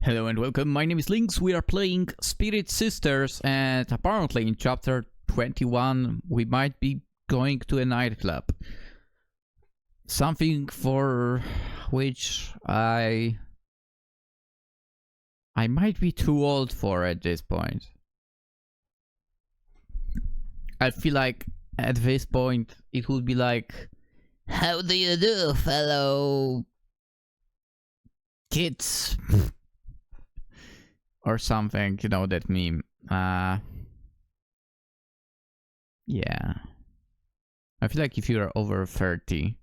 Hello and welcome, my name is Lynx. We are playing Spirit Sisters, and apparently in chapter 21 we might be going to a nightclub. Something for which I might be too old for at this point. I feel like at this point it would be like, how do you do, fellow kids? Or something, you know, that meme. Yeah. I feel like if you're over 30,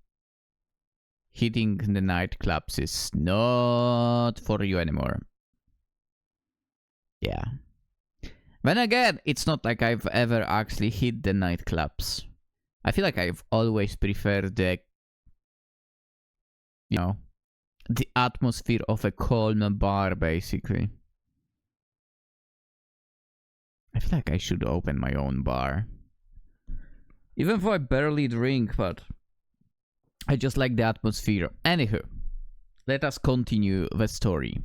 hitting the nightclubs is not for you anymore. Yeah. Then again, it's not like I've ever actually hit the nightclubs. I feel like I've always preferred the, you know, the atmosphere of a calm bar, basically. I feel like I should open my own bar. Even though I barely drink, but I just like the atmosphere. Anywho, let us continue the story.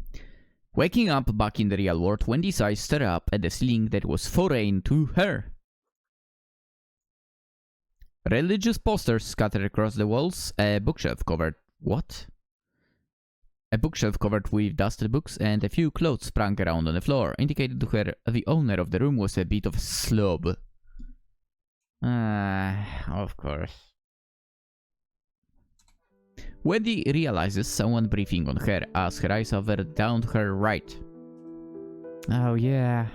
Waking up back in the real world, Wendy's eyes stared up at the ceiling that was foreign to her. Religious posters scattered across the walls, a bookshelf covered... What? A bookshelf covered with dusted books and a few clothes sprung around on the floor indicated to her the owner of the room was a bit of a slob. Of course. Wendy realizes someone breathing on her as her eyes hover down to her right. Oh yeah,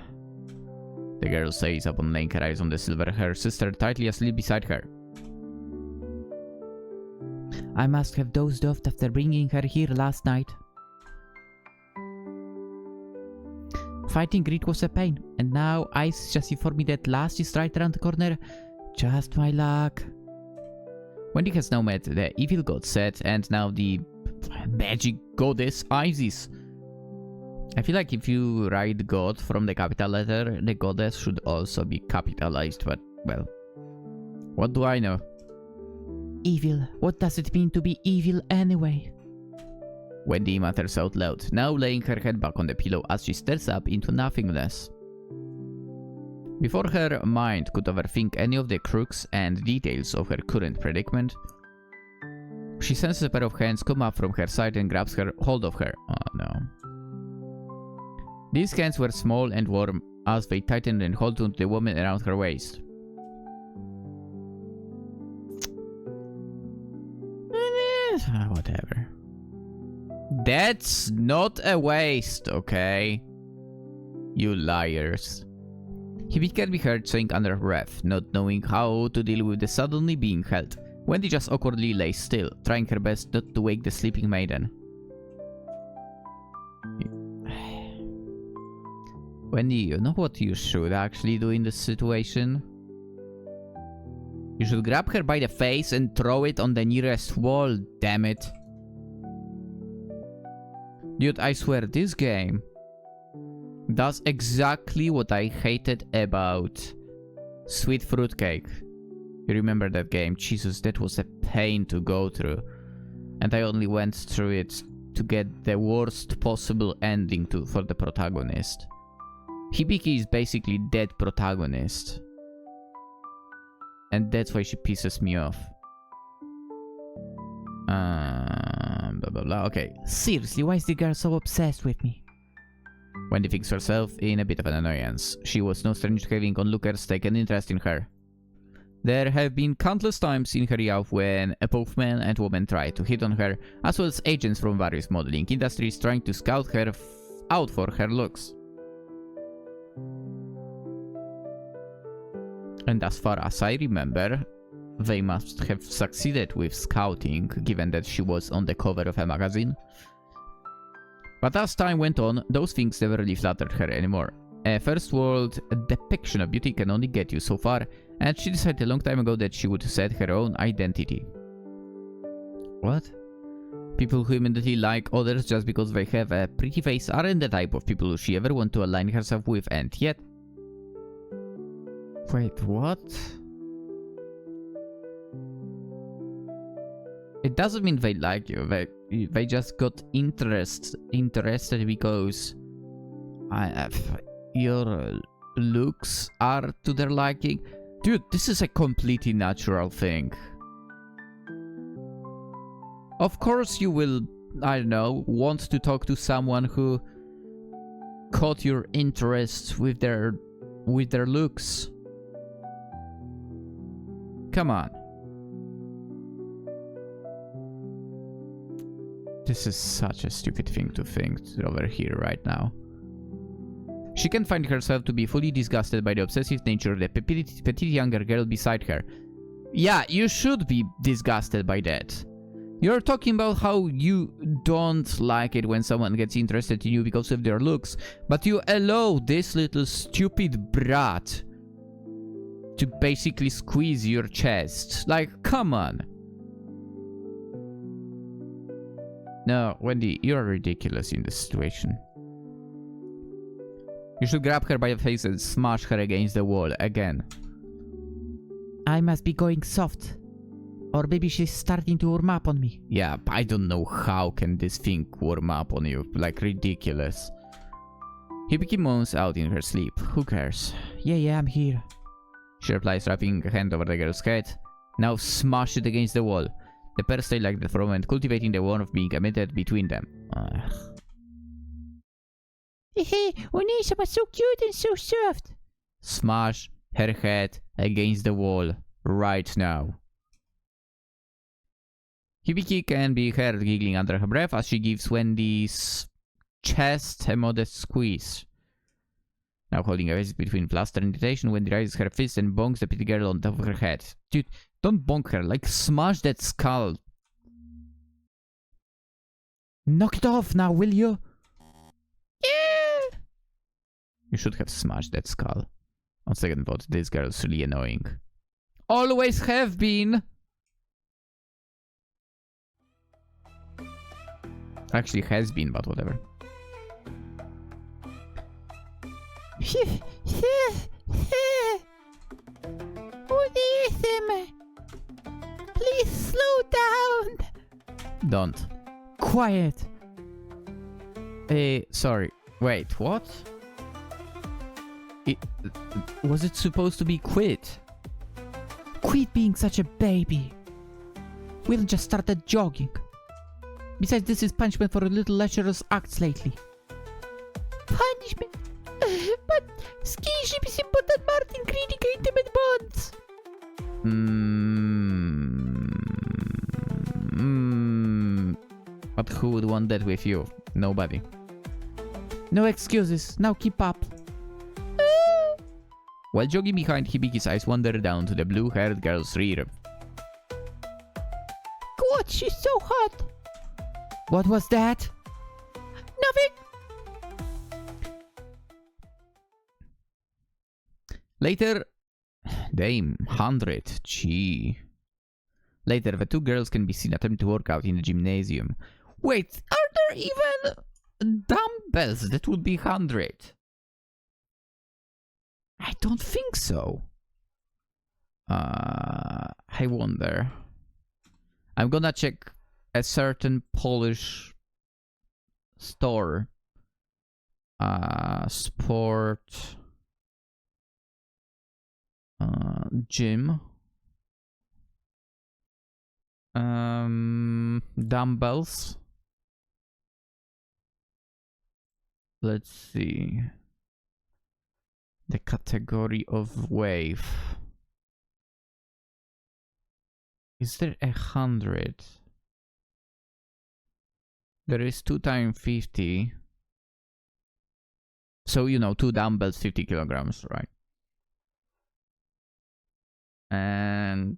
the girl says upon laying her eyes on the silver-haired sister tightly asleep beside her. I must have dozed off after bringing her here last night. Fighting Greed was a pain, and now Ice just informed me that last is right around the corner. Just my luck. Wendy has now met the evil god Set and now the magic goddess Isis. I feel like if you write God from the capital letter, the goddess should also be capitalized, but, well, what do I know? Evil. What does it mean to be evil anyway? Wendy mutters out loud, now laying her head back on the pillow as she stares up into nothingness. Before her mind could overthink any of the crooks and details of her current predicament, she senses a pair of hands come up from her side and grabs her hold of her. Oh no. These hands were small and warm as they tightened and held onto the woman around her waist. Whatever. That's not a waste, okay? You liars. Hibiki can be heard saying under breath, not knowing how to deal with the suddenly being held. Wendy just awkwardly lay still, trying her best not to wake the sleeping maiden. Wendy, you know what you should actually do in this situation? You should grab her by the face and throw it on the nearest wall, damn it. Dude, I swear, this game does exactly what I hated about Sweet Fruitcake. You remember that game? Jesus, that was a pain to go through. And I only went through it to get the worst possible ending for the protagonist. Hibiki is basically dead protagonist. And that's why she pisses me off. Blah blah blah. Okay. Seriously, why is the girl so obsessed with me? Wendy thinks herself in a bit of an annoyance. She was no stranger to having onlookers take an interest in her. There have been countless times in her youth when both men and women tried to hit on her, as well as agents from various modeling industries trying to scout her out for her looks. And as far as I remember, they must have succeeded with scouting, given that she was on the cover of a magazine. But as time went on, those things never really flattered her anymore. A first world depiction of beauty can only get you so far, and she decided a long time ago that she would set her own identity. What? People who immediately like others just because they have a pretty face aren't the type of people she ever want to align herself with, and yet... Wait, what? It doesn't mean they like you, they just got interested because your looks are to their liking. Dude, this is a completely natural thing. Of course you will, I don't know, want to talk to someone who caught your interest with their looks. Come on. This is such a stupid thing to think over here right now. She can find herself to be fully disgusted by the obsessive nature of the petite younger girl beside her. Yeah, you should be disgusted by that. You're talking about how you don't like it when someone gets interested in you because of their looks, but you allow this little stupid brat to basically squeeze your chest. Like, come on. No, Wendy, you're ridiculous in this situation. You should grab her by the face and smash her against the wall again. I must be going soft. Or maybe she's starting to warm up on me. Yeah, I don't know how can this thing warm up on you. Like, ridiculous. Hibiki moans out in her sleep. Who cares? Yeah, I'm here. She replies, wrapping a hand over the girl's head. Now smash it against the wall. The pair stay like that for a moment, cultivating the warmth being emitted between them. Hey, Onisha was so cute and so soft. Smash her head against the wall right now. Hibiki can be heard giggling under her breath as she gives Wendy's chest a modest squeeze. Now holding a vase between fluster and irritation, Wendy raises her fist and bonks the pretty girl on top of her head. Dude, don't bonk her, like smash that skull. Knock it off now, will you? Yeah! You should have smashed that skull. On second thought, this girl's really annoying. Always have been! Actually has been, but whatever. Please slow down. Don't. Quiet. Sorry. Wait, what? Was it supposed to be quit? Quit being such a baby. We'll just started jogging. Besides, this is punishment for a little lecherous acts lately. Punishment? But skinship is important part in creating intimate bonds. But who would want that with you? Nobody. No excuses. Now keep up. While jogging behind, Hibiki's eyes wander down to the blue-haired girl's rear. God, she's so hot. What was that? Nothing. Later, Dame, 100, gee. Later, the two girls can be seen attempting to work out in the gymnasium. Wait, are there even dumbbells that would be 100? I don't think so. I wonder. I'm gonna check a certain Polish store. Sport. Gym. Dumbbells. Let's see. The category of wave. Is there 100? There is 2 times 50. So, you know, 2 dumbbells, 50 kilograms, right? And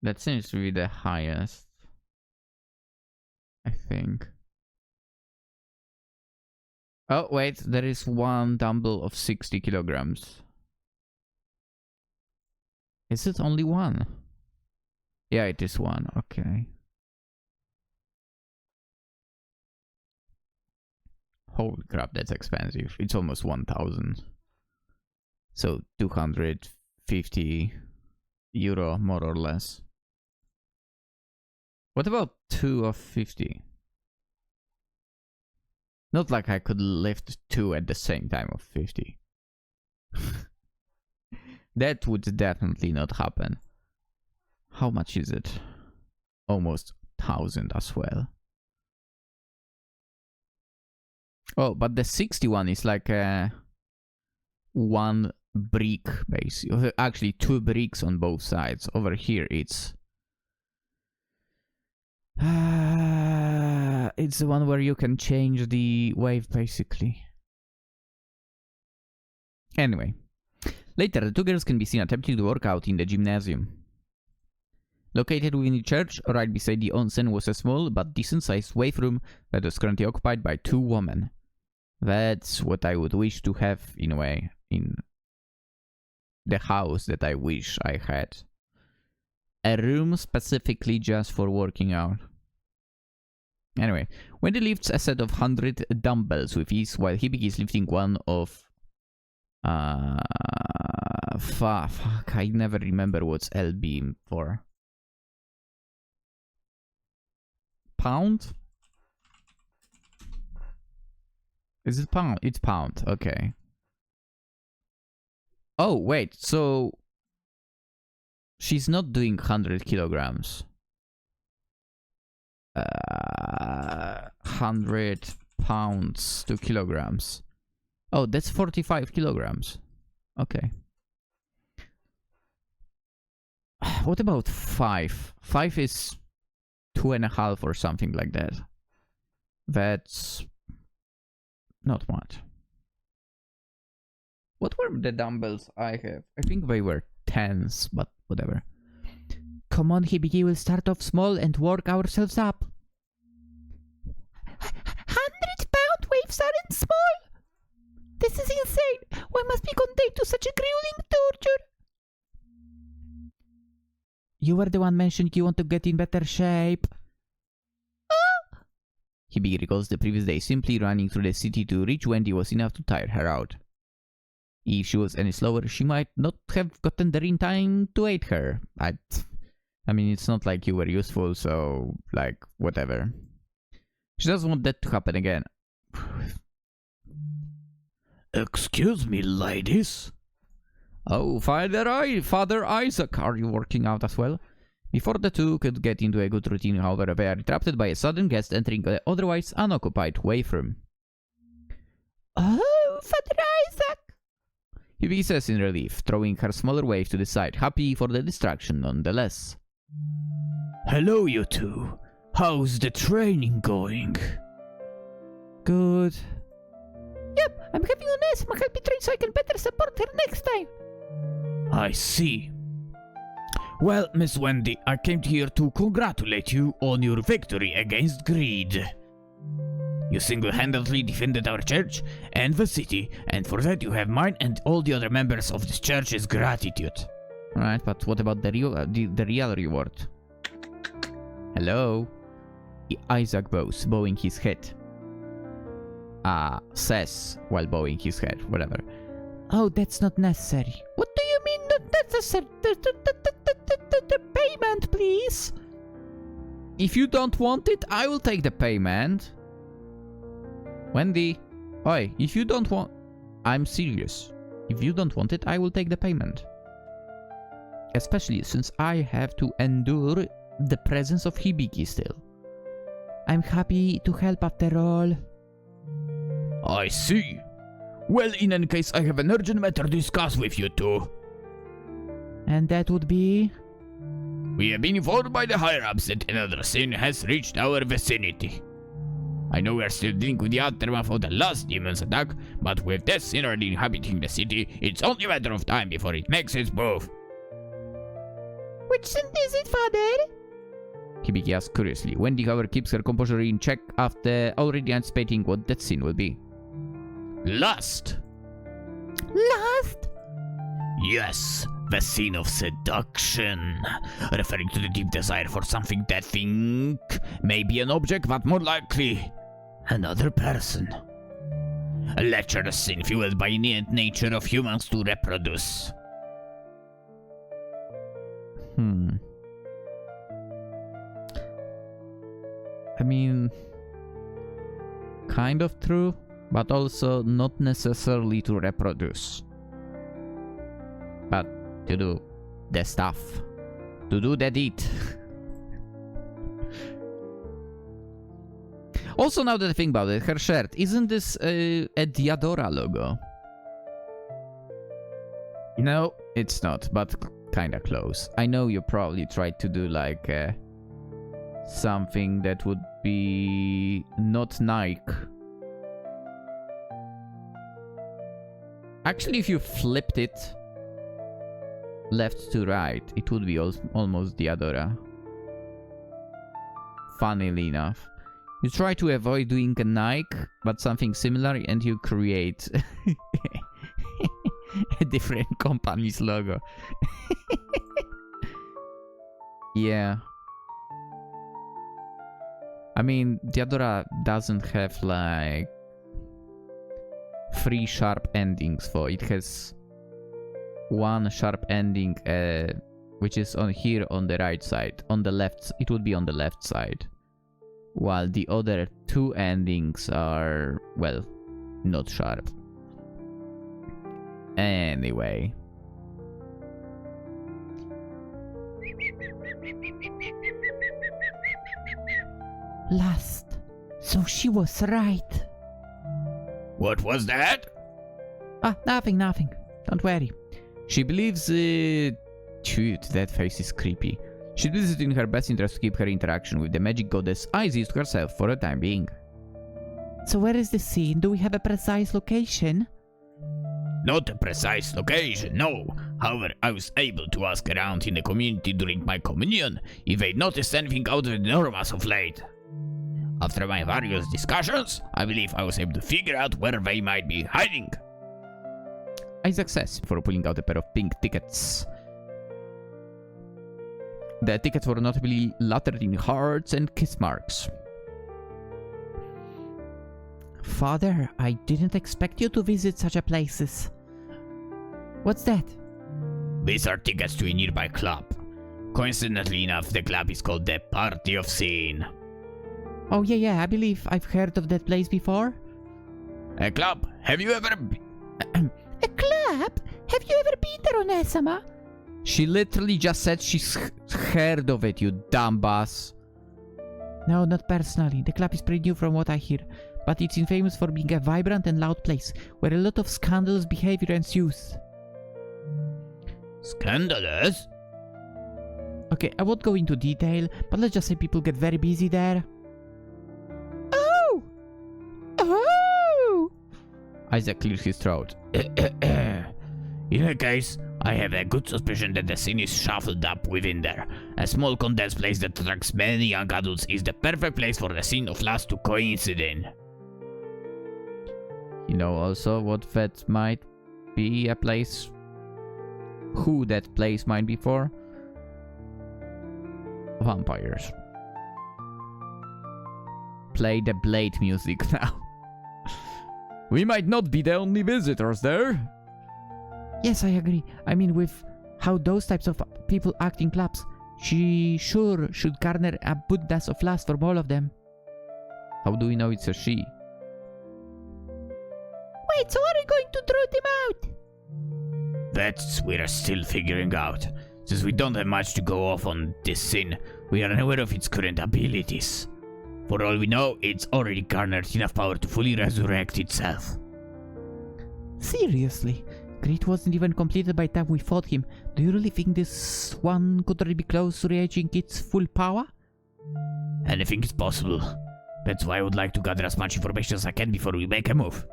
that seems to be the highest, I think. Oh, wait, there is 1 dumbbell of 60 kilograms. Is it only 1? Yeah, it is 1, okay. Holy crap, that's expensive. It's almost 1,000. So 250 euro, more or less. What about 2 of 50? Not like I could lift 2 at the same time of 50. That would definitely not happen. How much is it? Almost 1,000 as well. Oh, but the 61 is like one brick base. Actually, 2 bricks on both sides. Over here, it's the one where you can change the wave, basically. Anyway, later the 2 girls can be seen attempting to work out in the gymnasium. Located within the church, right beside the onsen, was a small but decent-sized wave room that was currently occupied by 2 women. That's what I would wish to have, in a way, in the house that I wish I had. A room specifically just for working out. Anyway, Wendy lifts a set of 100 dumbbells with ease while Hibiki is lifting one of... fuck, I never remember what's L-beam for. Pound? Is it pound? It's pound, okay. Oh, wait, so... she's not doing 100 kilograms. 100 pounds to kilograms. Oh, that's 45 kilograms. Okay. What about 5? 5 is 2.5 or something like that. That's not much. What were the dumbbells I have? I think they were 10s, but whatever. Come on, Hibiki, we'll start off small and work ourselves up. 100-pound waves aren't small. This is insane. One must be condemned to such a grueling torture. You were the one mentioning you want to get in better shape. Hibiki recalls the previous day. Simply running through the city to reach Wendy was enough to tire her out. If she was any slower, she might not have gotten there in time to aid her. I mean, it's not like you were useful, so, like, whatever. She doesn't want that to happen again. Excuse me, ladies. Oh, Father Isaac, are you working out as well? Before the two could get into a good routine, however, they are interrupted by a sudden guest entering the otherwise unoccupied wave room. Oh, Father Isaac! Hibiki says in relief, throwing her smaller wave to the side, happy for the distraction nonetheless. Hello, you two. How's the training going? Good. Yep, I'm having Onesima help me train so I can better support her next time. I see. Well, Miss Wendy, I came here to congratulate you on your victory against greed. You single-handedly defended our church and the city, and for that you have mine and all the other members of this church's gratitude. Alright, but what about the real reward? Hello? Isaac bows, bowing his head. Says while bowing his head, whatever. Oh, that's not necessary. What do you mean not necessary? The payment, please. If you don't want it, I will take the payment. Wendy, oi, if you don't want... I'm serious. If you don't want it, I will take the payment. Especially since I have to endure the presence of Hibiki still. I'm happy to help after all. I see. Well, in any case, I have an urgent matter to discuss with you two. And that would be? We have been informed by the higher-ups that another sin has reached our vicinity. I know we are still dealing with the aftermath of the last demon's attack, but with that sin already inhabiting the city, it's only a matter of time before it makes its move. Which sin is it, Father? Hibiki asks curiously. Wendy, however, keeps her composure in check after already anticipating what that sin will be. Lust! Lust? Yes, the sin of seduction, referring to the deep desire for something that may be an object, but more likely, another person. A lecherous sin fueled by innate nature of humans to reproduce. I mean, kind of true, but also not necessarily to reproduce. But to do the stuff. To do the deed. Also, now that I think about it, her shirt, isn't this a Diadora logo? No, it's not, but kinda close. I know you probably tried to do like something that would be not Nike. Actually, if you flipped it left to right, it would be almost Diadora. Funnily enough. You try to avoid doing a Nike, but something similar, and you create a different company's logo. Yeah. I mean, Diadora doesn't have like 3 sharp endings for it. Has 1 sharp ending, which is on here on the right side. On the left, it would be on the left side. While the other 2 endings are, well, not sharp. Anyway. Last. So she was right. What was that? Ah, nothing. Don't worry. She believes, shoot, that face is creepy. She believes it in her best interest to keep her interaction with the magic goddess Isis to herself for the time being. So where is the scene? Do we have a precise location? Not a precise location, no. However, I was able to ask around in the community during my communion if they noticed anything out of the norm as of late. After my various discussions, I believe I was able to figure out where they might be hiding. A success for pulling out a pair of pink tickets. The tickets were notably lettered in hearts and kiss marks. Father, I didn't expect you to visit such a places. What's that? These are tickets to a nearby club. Coincidentally enough, the club is called the Party of Sin. Oh yeah, I believe I've heard of that place before. A club? Have you ever A club? Have you ever been there, Onesama? She literally just said she's heard of it, you dumb boss. No, not personally. The club is pretty new from what I hear. But it's infamous for being a vibrant and loud place, where a lot of scandalous behavior ensues. Scandalous? Okay, I won't go into detail, but let's just say people get very busy there. Oh! Oh! Isaac clears his throat. In a case, I have a good suspicion that the scene is shuffled up within there. A small condensed place that attracts many young adults is the perfect place for the scene of lust to coincide in. You know also what that might be a place? Who that place might be for? Vampires. Play the blade music now. We might not be the only visitors there. Yes, I agree. I mean, with how those types of people act in clubs, she sure should garner a abundance of lust from all of them. How do we know it's a she? Wait, so are we going to throw them out? That we're still figuring out. Since we don't have much to go off on this sin, we are unaware of its current abilities. For all we know, it's already garnered enough power to fully resurrect itself. Seriously? Greed wasn't even completed by the time we fought him. Do you really think this one could really be close to reaching its full power? Anything is possible. That's why I would like to gather as much information as I can before we make a move.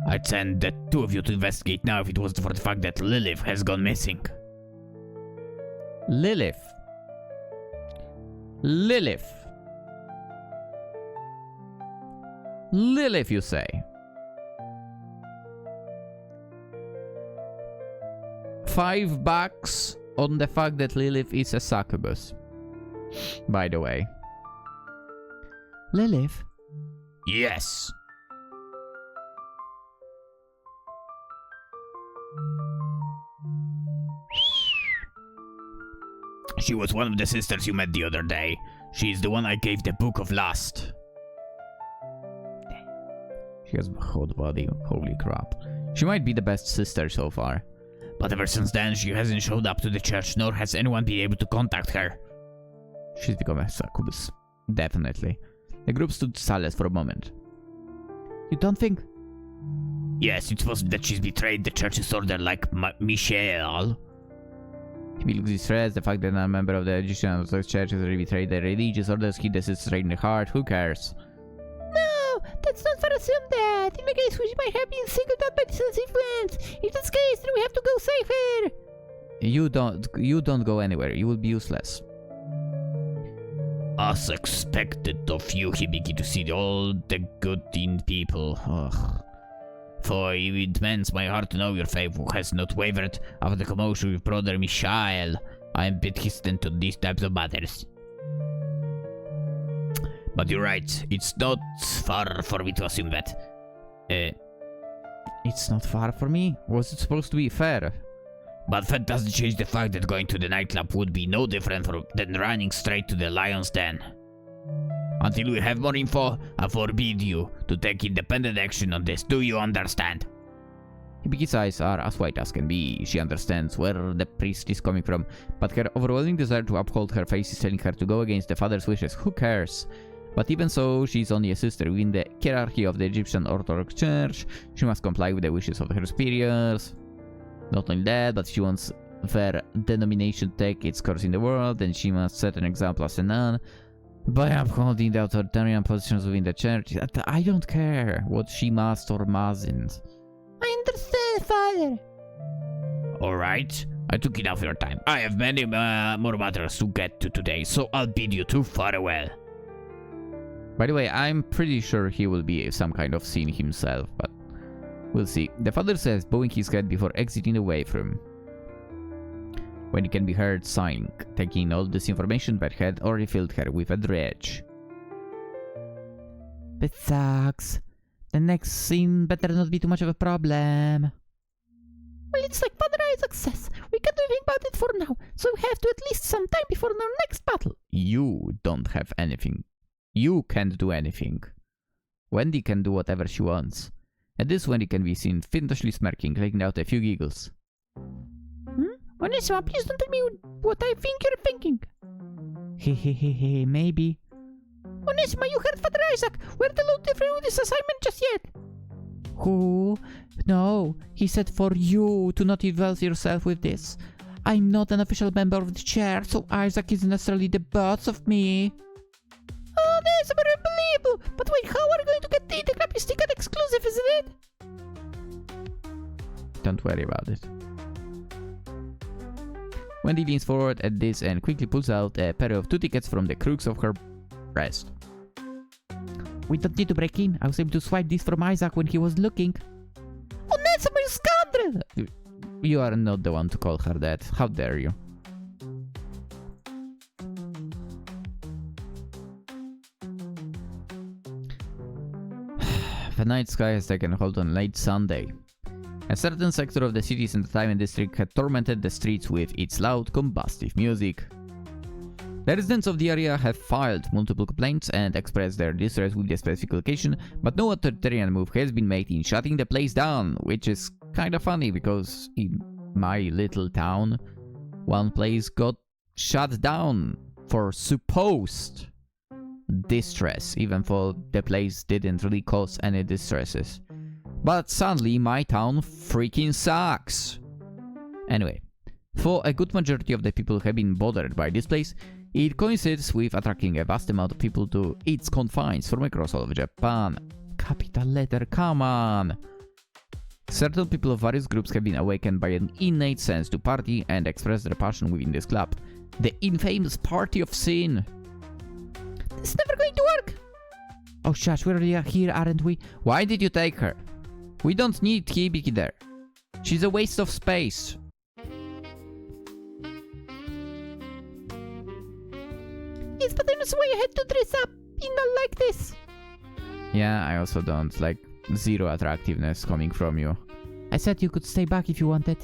I'd send the 2 of you to investigate now if it wasn't for the fact that Lilith has gone missing. Lilith. Lilith. Lilith, you say? $5 on the fact that Lilith is a succubus. By the way. Lilith? Yes. She was one of the sisters you met the other day. She's the one I gave the Book of Lust. She has a hot body. Holy crap. She might be the best sister so far. But ever since then, she hasn't showed up to the church, nor has anyone been able to contact her. She's become a succubus. Definitely. The group stood silent for a moment. You don't think? Yes, it's possible that she's betrayed the church's order like Michelle. He looks distressed. The fact that a member of the Egyptian Orthodox Church has already betrayed the religious orders, he does it straight in the heart. Who cares? No, that's not for assume that. In the case we might have been singled out by the sun's influence. In this case, then we have to go save her. You don't go anywhere. You will be useless. As expected of you, Hibiki, to see all the good in people. Ugh. For it means my heart to know your faith has not wavered after the commotion with brother Michael. I am a bit hesitant on these types of matters. But you're right, it's not far for me to assume that. It's not far for me. Was it supposed to be fair? But that doesn't change the fact that going to the nightclub would be no different than running straight to the lion's den. Until we have more info, I forbid you to take independent action on this. Do you understand? Hibiki's eyes are as white as can be. She understands where the priest is coming from, but her overwhelming desire to uphold her faith is telling her to go against the father's wishes. Who cares? But even so, she's only a sister within the hierarchy of the Egyptian Orthodox Church. She must comply with the wishes of her superiors. Not only that, but she wants their denomination to take its course in the world, and she must set an example as a nun by upholding the authoritarian positions within the church. I don't care what she must or mustn't. I understand, Father. Alright, I took enough of your time. I have many more matters to get to today, so I'll bid you to farewell. By the way, I'm pretty sure he will be some kind of scene himself, but we'll see. The father says, bowing his head before exiting the wave room. When he can be heard sighing, taking all this information that had already filled her with a dredge. That sucks. The next scene better not be too much of a problem. Well, it's like Father Isaac says. We can't do anything about it for now, so we have to at least some time before our next battle. You don't have anything. You can't do anything. Wendy can do whatever she wants. At this, Wendy can be seen fiendishly smirking, letting out a few giggles. Onésima, please don't tell me what I think you're thinking. Hehehehe, maybe. Onésima, you heard Father Isaac. We're the low different with this assignment just yet. Who? No, he said for you to not involve yourself with this. I'm not an official member of the church, so Isaac isn't necessarily the boss of me. Oh, that's very unbelievable. But wait, how are we going to get the TATEGAMI sticker exclusive, isn't it? Don't worry about it. Wendy leans forward at this and quickly pulls out a pair of 2 tickets from the crooks of her breast. We don't need to break in. I was able to swipe this from Isaac when he was looking. Onésima, you scoundrel! You are not the one to call her that. How dare you? The night sky has taken hold on late Sunday. A certain sector of the city's entertainment district had tormented the streets with its loud, combustive music. The residents of the area have filed multiple complaints and expressed their distress with the specific location, but no authoritarian move has been made in shutting the place down, which is kinda funny because in my little town, one place got shut down for supposed distress, even though the place didn't really cause any distresses. But sadly, my town freaking sucks. Anyway, for a good majority of the people who have been bothered by this place, it coincides with attracting a vast amount of people to its confines from across all of Japan. Capital letter, come on! Certain people of various groups have been awakened by an innate sense to party and express their passion within this club. The infamous Party of Sin. It's never going to work! Oh shush, we're already here, aren't we? Why did you take her? We don't need Hibiki there. She's a waste of space. Yes, but there's no way I had to dress up, like this. Yeah, I also don't. Like, zero attractiveness coming from you. I said you could stay back if you wanted.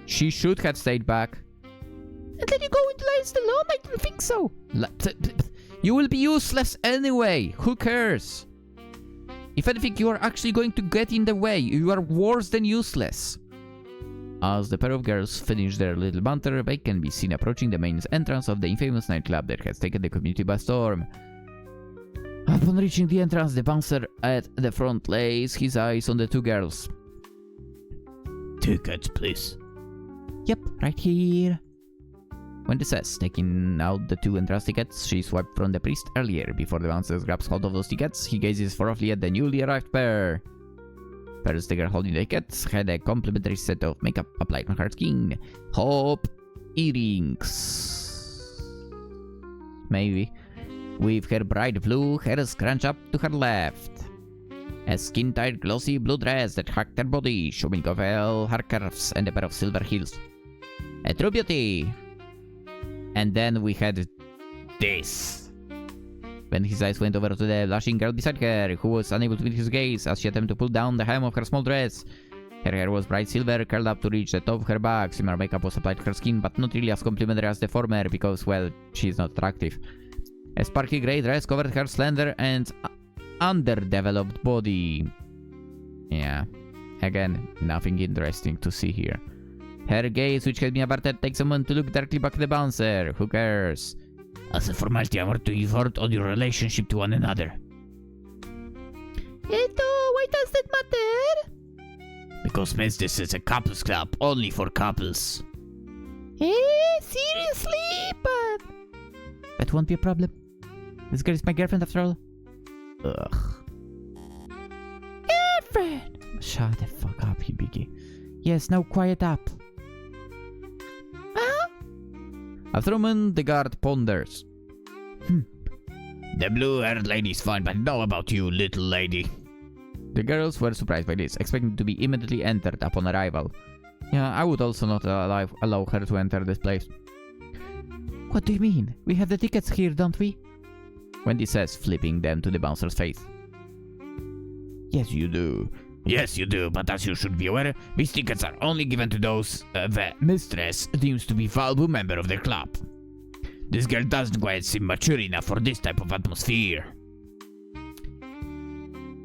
She should have stayed back. And then you go into lines alone? I didn't think so. You will be useless anyway. Who cares? If anything, you are actually going to get in the way. You are worse than useless. As the pair of girls finish their little banter, they can be seen approaching the main entrance of the infamous nightclub that has taken the community by storm. Upon reaching the entrance, the bouncer at the front lays his eyes on the two girls. Tickets, please. Yep, right here. Wendy says, taking out the two entrance tickets she swiped from the priest earlier. Before the bouncer grabs hold of those tickets, he gazes thoroughly at the newly arrived pair. First, the girl holding the tickets had a complimentary set of makeup applied on her skin. Hope earrings. Maybe. With her bright blue hair scrunched up to her left. A skin-tight glossy blue dress that hugged her body, showing off all her curves and a pair of silver heels. A true beauty! And then we had this. When his eyes went over to the blushing girl beside her, who was unable to meet his gaze as she attempted to pull down the hem of her small dress. Her hair was bright silver, curled up to reach the top of her back. Similar makeup was applied to her skin, but not really as complimentary as the former because, well, she's not attractive. A sparkly grey dress covered her slender and underdeveloped body. Yeah, again, nothing interesting to see here. Her gaze, which had been averted, takes a moment to look directly back at the bouncer. Who cares? As a formality, I want to inform on your relationship to one another. Why does that matter? Because, miss, this is a couples club, only for couples. Seriously? But that won't be a problem. This girl is my girlfriend after all. Ugh. Girlfriend! Shut the fuck up, Hibiki. Yes, now quiet up. Huh? After a moment, the guard ponders. The blue-haired lady's fine, but know about you, little lady. The girls were surprised by this, expecting to be immediately entered upon arrival. Yeah, I would also not allow her to enter this place. What do you mean? We have the tickets here, don't we? Wendy says, flipping them to the bouncer's face. Yes, you do. Yes, you do, but as you should be aware, these tickets are only given to those the mistress deems to be valuable member of the club. This girl doesn't quite seem mature enough for this type of atmosphere.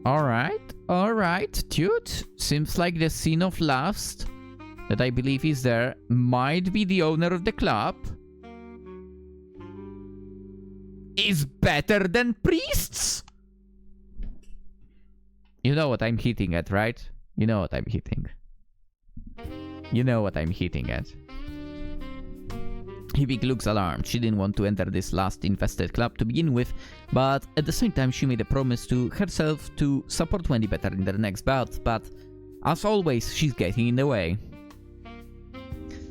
Alright, dude. Seems like the scene of lust that I believe is there might be the owner of the club. Is better than priests? You know what I'm hitting at, right? You know what I'm hitting. You know what I'm hitting at. Hibiki looks alarmed. She didn't want to enter this lust-infested club to begin with, but at the same time she made a promise to herself to support Wendy better in their next bout, but as always, she's getting in the way.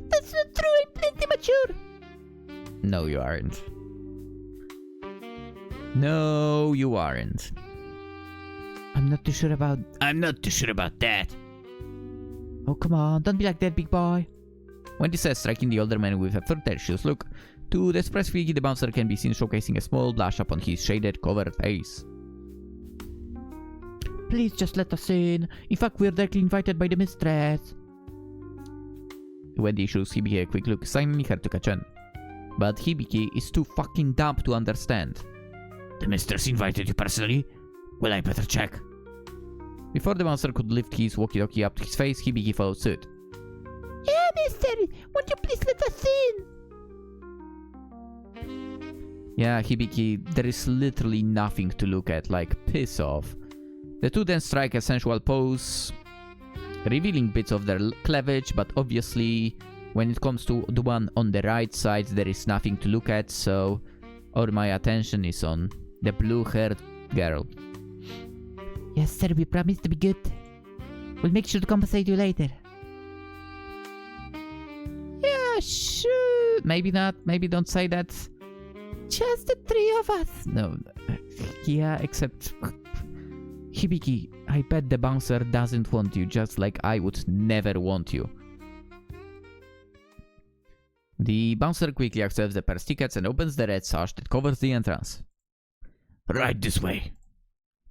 That's not true, I'm plenty mature. No, you aren't. No, you aren't. I'm not too sure about that. Oh, come on, don't be like that, big boy. Wendy says, striking the older man with a flirtatious look. To the surprise Hibiki, the bouncer can be seen showcasing a small blush upon his shaded, covered face. Please just let us in. In fact, we're directly invited by the mistress. Wendy shows Hibiki a quick look, signing her to catch on. But Hibiki is too fucking dumb to understand. The mistress invited you personally? Well, I better check. Before the bouncer could lift his walkie-talkie up to his face, Hibiki followed suit. Yeah, mister, won't you please let us in? Yeah, Hibiki, there is literally nothing to look at, like, piss off. The two then strike a sensual pose, revealing bits of their cleavage, but obviously, when it comes to the one on the right side, there is nothing to look at, so all my attention is on the blue-haired girl. Yes, sir, we promise to be good. We'll make sure to compensate you later. Yeah, sure. Maybe not. Maybe don't say that. Just the three of us. No. Yeah, except... Hibiki, I bet the bouncer doesn't want you, just like I would never want you. The bouncer quickly accepts the pair's tickets and opens the red sash that covers the entrance. Right this way.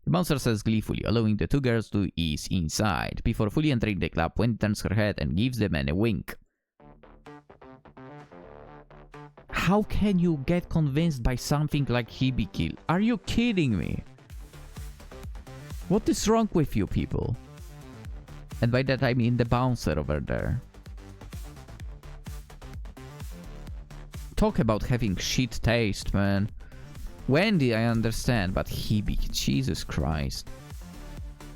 The bouncer says gleefully, allowing the two girls to ease inside. Before fully entering the club, Wendy turns her head and gives the man a wink. How can you get convinced by something like Hibiki? Are you kidding me? What is wrong with you people? And by that I mean the bouncer over there. Talk about having shit taste, man. Wendy, I understand, but Hibiki, Jesus Christ.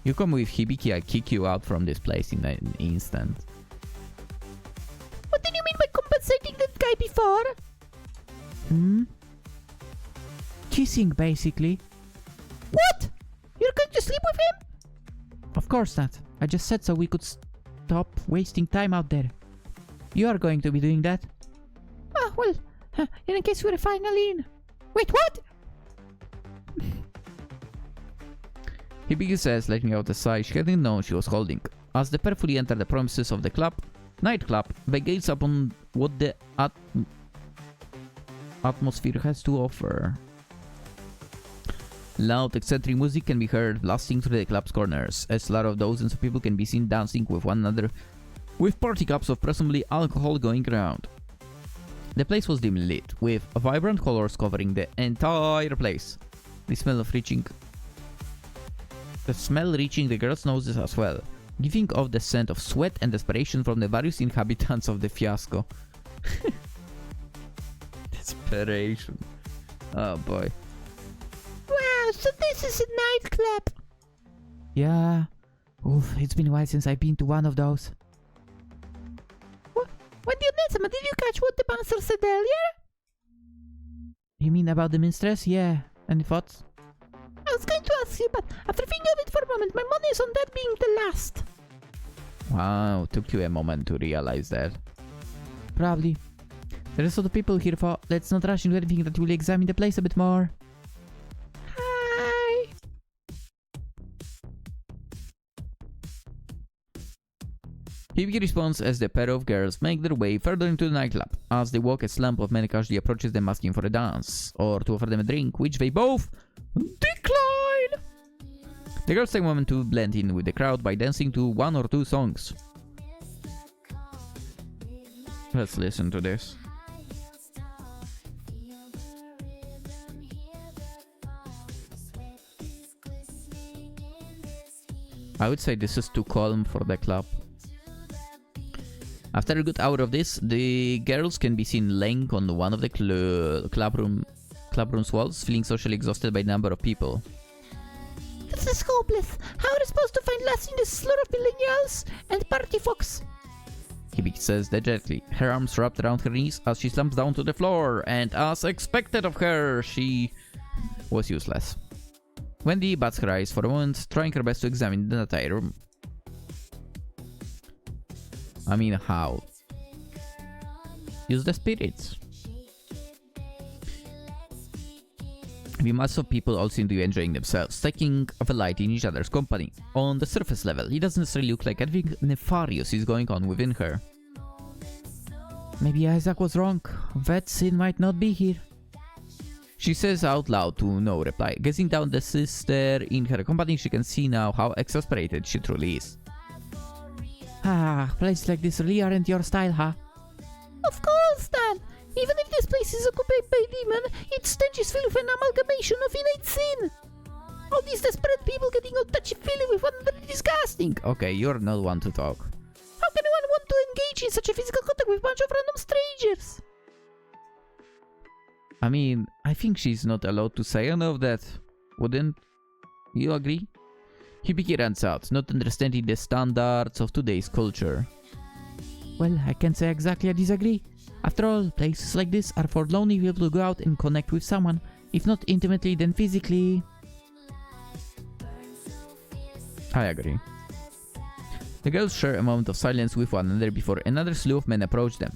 You come with Hibiki, I kick you out from this place in an instant. What did you mean by compensating that guy before? Kissing, basically. What? You're going to sleep with him? Of course not. I just said so we could stop wasting time out there. You are going to be doing that? Ah, well, in case we're finally in. Wait, what? Hibiki says, letting out a sigh she hadn't known she was holding. As the pair fully enter the premises of the nightclub, they gaze upon what the atmosphere has to offer. Loud, eccentric music can be heard blasting through the club's corners, as a lot of dozens of people can be seen dancing with one another, with party cups of presumably alcohol going around. The place was dimly lit, with vibrant colors covering the entire place. The smell reaching the girls' noses as well, giving off the scent of sweat and desperation from the various inhabitants of the fiasco. Desperation. Oh boy. Wow, so this is a nightclub. Yeah. Oof, it's been a while since I've been to one of those. Wendy and Hibiki, did you catch what the bouncer said earlier? You mean about the minstrels? Yeah. Any thoughts? I was going to ask you, but after thinking of it for a moment, my money is on that being the last. Wow, took you a moment to realize that. Probably. The rest of the people here for. Let's not rush into anything that will examine the place a bit more. Hi. Hibiki responds as the pair of girls make their way further into the nightclub. As they walk, a slump of men casually approaches them asking for a dance, or to offer them a drink, which they both decline! The girls take a moment to blend in with the crowd by dancing to one or two songs. Let's listen to this. I would say this is too calm for the club. After a good hour of this, the girls can be seen laying on one of the club room's walls, feeling socially exhausted by the number of people. This is hopeless. How are we supposed to find last in this slur of millennials and party fox? Hibiki says dejectedly, her arms wrapped around her knees as she slumps down to the floor, and as expected of her, she was useless. Wendy bats her eyes for a moment, trying her best to examine the entire room. I mean, how? Use the spirits. The mass of people all seem to be enjoying themselves, taking a delight in each other's company. On the surface level, it doesn't necessarily look like anything nefarious is going on within her. Maybe Isaac was wrong. That sin might not be here. She says out loud to no reply. Gazing down the sister in her company, she can see now how exasperated she truly is. Places like this really aren't your style, huh? Of course not! Even if this place is occupied by demon, its stench is filled with an amalgamation of innate sin! All these desperate people getting all touchy-feely with one another is disgusting! Okay, you're not one to talk. How can anyone want to engage in such a physical contact with a bunch of random strangers? I mean, I think she's not allowed to say any of that. Wouldn't you agree? Hibiki runs out, not understanding the standards of today's culture. Well, I can't say exactly I disagree. After all, places like this are for lonely people to go out and connect with someone, if not intimately, then physically. I agree. The girls share a moment of silence with one another before another slew of men approach them.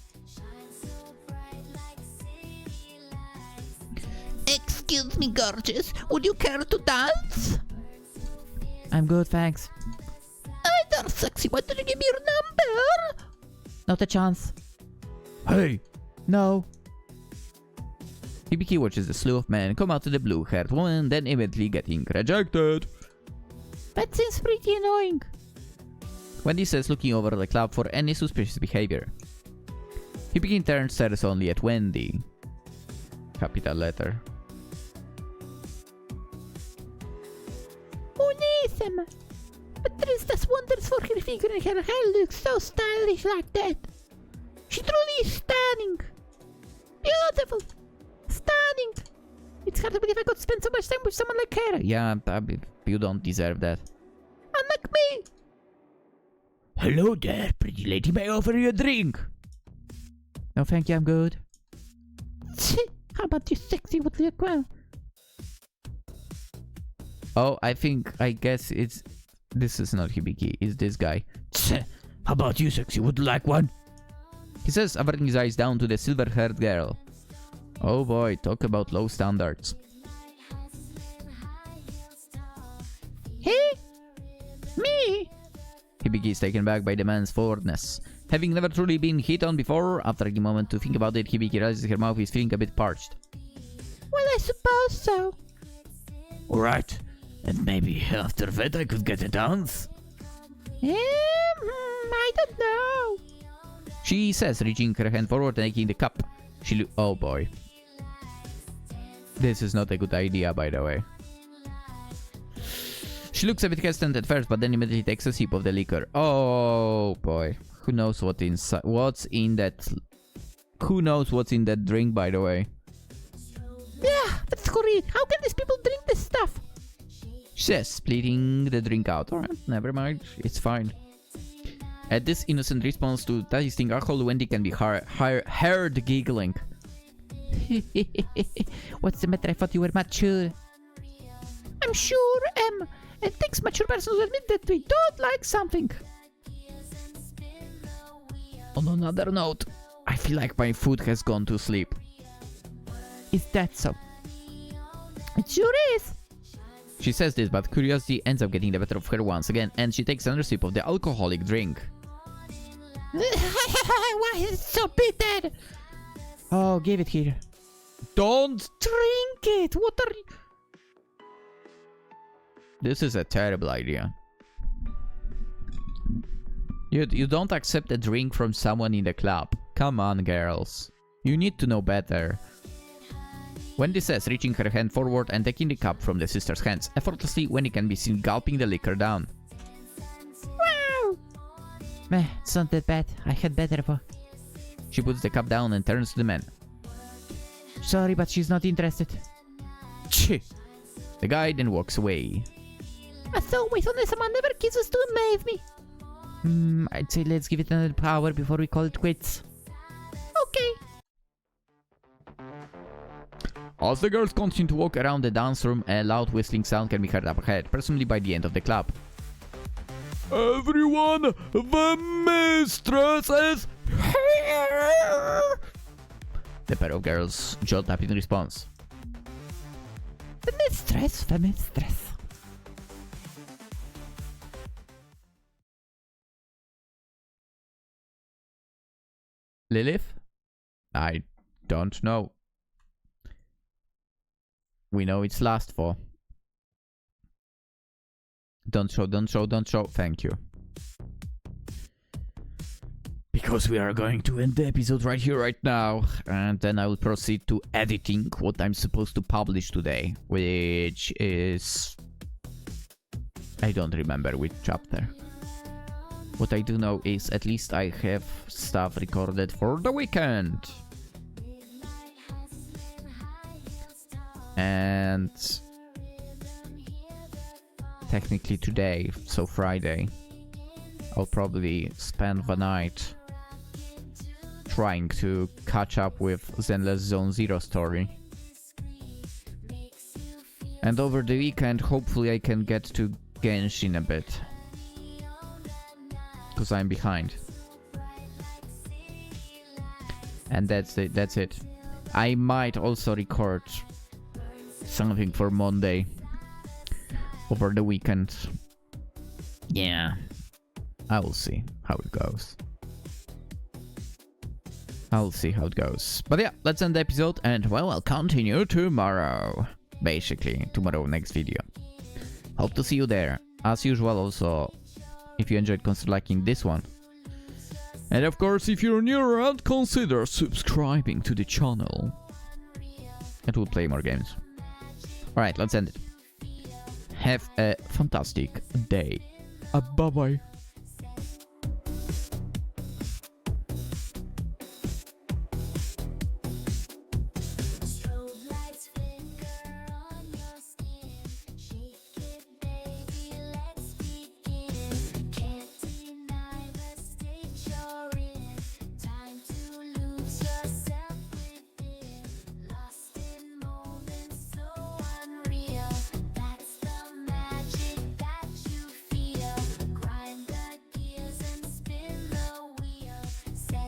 Excuse me, gorgeous. Would you care to dance? I'm good, thanks. Hi there, sexy. Why don't you give me your number? Not a chance. Hey! No. Hibiki watches the slew of men come out to the blue-haired woman, then immediately getting rejected. That seems pretty annoying. Wendy says, looking over the club for any suspicious behavior. Hibiki in turn stares only at Wendy. Capital letter. Unisem. But there is this wonders for her figure and her hair looks so stylish like that. She truly is stunning. Beautiful. Stunning. It's hard to believe I could spend so much time with someone like her. Yeah, you don't deserve that. Unlike me. Hello there, pretty lady. May I offer you a drink? No, thank you, I'm good. How about you sexy with the well? Oh, I guess it's... This is not Hibiki, it's this guy. How about you, sexy? Would you like one? He says, averting his eyes down to the silver-haired girl. Oh boy, talk about low standards. Hey? Me? Hibiki is taken back by the man's forwardness. Having never truly been hit on before, after a moment to think about it, Hibiki realizes her mouth is feeling a bit parched. Well, I suppose so. Alright. And maybe after that I could get a dance? I don't know. She says, reaching her hand forward and taking the cup. Oh boy. This is not a good idea, by the way. She looks a bit hesitant at first, but then immediately takes a sip of the liquor. Oh boy. Who knows what's in that... Who knows what's in that drink, by the way? Yeah, that's great. How can these people drink this stuff? She says, splitting the drink out. Alright, never mind. It's fine. At this innocent response to tasting alcohol, Wendy can be heard giggling. What's the matter? I thought you were mature. I'm sure, it takes mature persons to admit that we don't like something. On another note, I feel like my foot has gone to sleep. Is that so? It sure is. She says this, but curiosity ends up getting the better of her once again, and she takes another sip of the alcoholic drink. Why is it so bitter? Oh, give it here. Don't drink it. What are you... This is a terrible idea. You don't accept a drink from someone in the club. Come on, girls. You need to know better. Wendy says, reaching her hand forward and taking the cup from the sister's hands. Effortlessly, Wendy can be seen gulping the liquor down. Wow! Meh, it's not that bad. I had better for... She puts the cup down and turns to the man. Sorry, but she's not interested. Chih! The guy then walks away. As always, only someone never kisses to amaze me. I'd say let's give it another hour before we call it quits. Okay. As the girls continue to walk around the dance room, a loud whistling sound can be heard up ahead, presumably by the end of the club. Everyone, the mistress is here! The pair of girls jolt up in response. The mistress, the mistress. Lilith? I don't know. We know it's last for. Don't show, don't show, don't show. Thank you. Because we are going to end the episode right here, right now. And then I will proceed to editing what I'm supposed to publish today. Which is... I don't remember which chapter. What I do know is at least I have stuff recorded for the weekend. And technically today, so Friday, I'll probably spend the night trying to catch up with Zenless Zone Zero story. And over the weekend, hopefully I can get to Genshin a bit. Because I'm behind. And that's it. I might also record something for Monday over the weekend. Yeah, I will see how it goes. I'll see how it goes. But yeah, let's end the episode and well, I'll continue tomorrow. Basically, tomorrow next video. Hope to see you there. As usual also, if you enjoyed, consider liking this one. And of course, if you're new around, consider subscribing to the channel. and we'll play more games. Alright, let's end it. Have a fantastic day. Bye-bye.